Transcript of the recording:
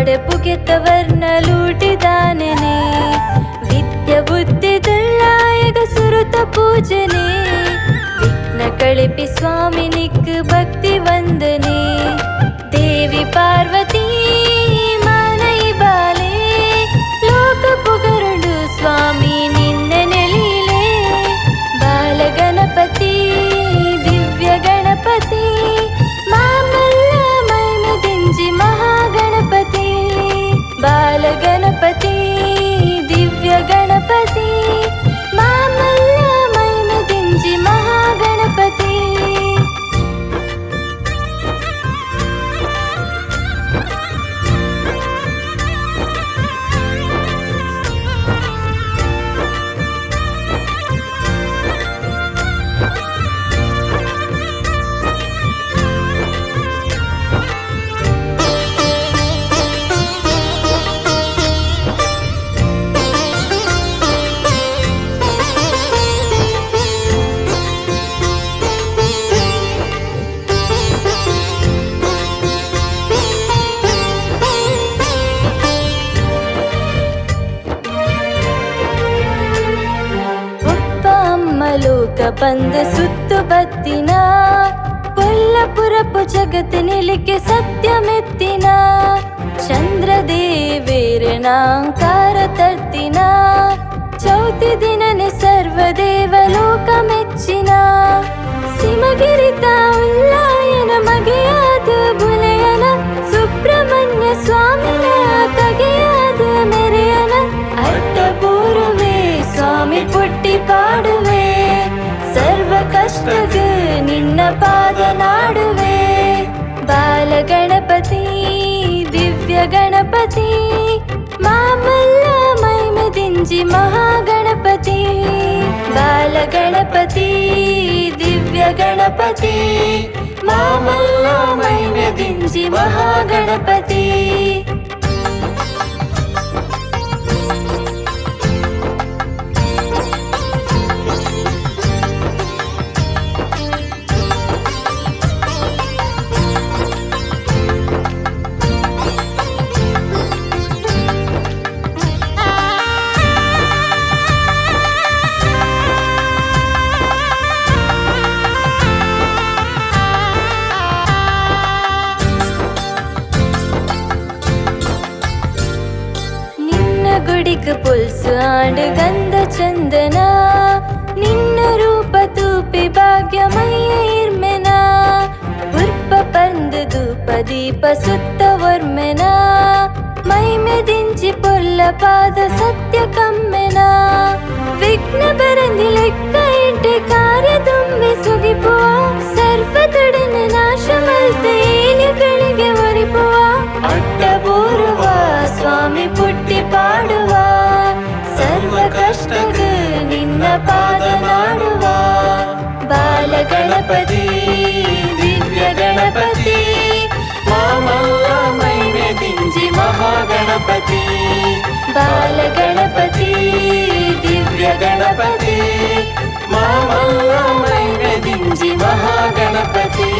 പാടപ്പുകെത്തവർണ്ണലൂട്ടിദാനനെ വിദ്യ ബുദ്ധി ദുള്ളായക സുരുത പൂജനെ വിഘ്ന കളിപ്പി സ്വാമിനിക്ക് ഭക്തി വന്ദനെ ದೇವಿ ಪಾರ್ವತಿ ಮಾನೈ ಬಾಲೆ ಲೋಕ ಪುಗರುಡು ಸ್ವಾಮಿ ನಿನ್ನ ನೆಲೀಲೆ ಬಾಲ ಗಣಪತಿ ದಿವ್ಯ ಗಣಪತಿ ಮಾಮಲ್ಲ ಮೈಮದಿಂಜಿ ಮಹಾಗಣಪತಿ ಬಾಲ ಗಣಪತಿ ದಿವ್ಯ ಗಣಪತಿ ಮಾಮಲ್ಲ ಮೈಮದಿಂಜಿ ಮಹಾಗಣಪತಿ ಲೋಕ ಬಂದ ಸುತ್ತು ಬತ್ತಿನ ಕೊಲ್ಲಪುರಪು ಜಗತ್ತಿನಿಲಿಕ್ಕೆ ಸತ್ಯ ಮೆತ್ತಿನ ಚಂದ್ರದೇವೇರನಾಂಕಾರ ತರ್ತಿನ ಚೌತಿ ದಿನನೆ ಸರ್ವದೇವ ಲೋಕ ಮೆಚ್ಚಿನ ಸಿಮಗಿರಿತ ಉಲ್ಲಾಯನ ಮಗೆಯಾದ ಬುಲೆಯನ ಸುಬ್ರಹ್ಮಣ್ಯ ಸ್ವಾಮಿನ ತಗೆಯಾದ ಮೆರೆಯನ ಅಡ್ಡಪೂರ್ವೇ ಸ್ವಾಮಿ ಪುಟ್ಟಿ ಪಾಡುವೆ ಸರ್ವ ಕಷ್ಟಗ ನಿನ್ನ ಪಾದ ನಾಡುವೆ ಬಾಲ ಗಣಪತಿ ದಿವ್ಯ ಗಣಪತಿ ಮಾಮಲ್ಲ ಮೈಮದಿಂಜಿ ಮಹಾಗಣಪತಿ ಬಾಲ ಗಣಪತಿ ದಿವ್ಯ ಗಣಪತಿ ಮಾಮಲ್ಲ ಮೈಮದಿಂಜಿ ಮಹಾಗಣಪತಿ ಗುಡಿಗೆ ಪುಲ್ಸು ಆಡು ಗಂಧ ಚಂದನ ನಿನ್ನ ರೂಪ ತೂಪಿ ಭಾಗ್ಯಮಯ್ಯ ಇರ್ಮೆನ ಪುರ್ಪ ಪಂದ ಧೂಪ ದೀಪ ಸುತ್ತ ಒರ್ಮೆನ ಮೈಮೆದಿಂಚಿ ಪೊಲ್ಲ ಪಾದ ಸತ್ಯ ಕಮ್ಮೆನ ವಿಘ್ನ ಬರಂದಿ ಲೆಕ್ಕ ಇಟ್ಟೆ ಕಾರ್ಯ ತುಂಬಿ ಸುಗಿಪುವ ಸರ್ವದೊಡನ ನಾಶ ಮಲ್ತೆ ಏನಿಗಳಿಗೆ ಒರಿಪುವ ಅಡ್ಡಪೂರ್ವ ಸ್ವಾಮಿ ಪುಟ್ಟಿ ಪಾಡುವ ಸರ್ವ ಕಷ್ಟಗ ನಿನ್ನ ಪಾದ ನಾಡುವ ಬಾಲ ಗಣಪತಿ ದಿವ್ಯ ಗಣಪತಿ ಮಾಮಲ್ಲ ಮೈಮೆದಿಂಜಿ ಮಹಾಗಣಪತಿ ಬಾಲ ಗಣಪತಿ ದಿವ್ಯ ಗಣಪತಿ ಮಾಮಲ್ಲ ಮೈಮೆದಿಂಜಿ ಮಹಾಗಣಪತಿ